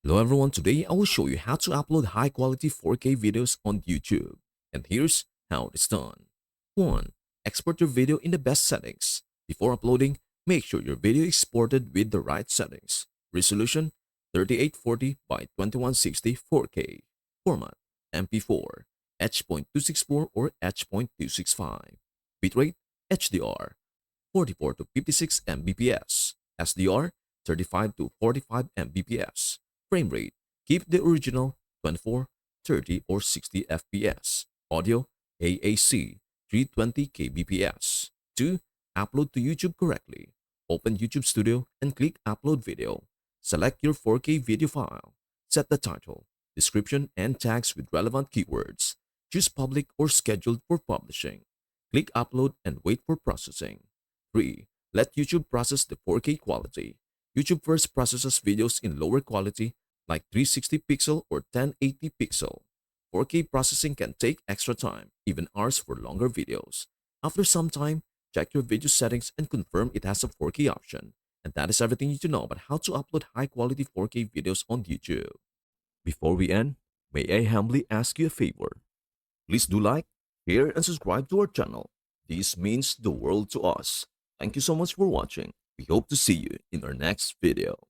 Hello everyone, today I will show you how to upload high quality 4K videos on YouTube. And here's how it is done. 1. Export your video in the best settings. Before uploading, make sure your video is exported with the right settings. Resolution 3840 by 2160 4K. Format MP4, H.264 or H.265. Bitrate HDR 44 to 56 Mbps. SDR 35 to 45 Mbps. Frame rate. Keep the original 24, 30, or 60 FPS. Audio AAC 320 kbps. 2. Upload to YouTube correctly. Open YouTube Studio and click Upload Video. Select your 4K video file. Set the title, description, and tags with relevant keywords. Choose public or scheduled for publishing. Click Upload and wait for processing. 3. Let YouTube process the 4K quality. YouTube first processes videos in lower quality like 360 pixel or 1080 pixel. 4K processing can take extra time, even hours for longer videos. After some time, check your video settings and confirm it has a 4K option. And that is everything you need to know about how to upload high quality 4K videos on YouTube. Before we end, may I humbly ask you a favor? Please do like, share, and subscribe to our channel. This means the world to us. Thank you so much for watching. We hope to see you in our next video.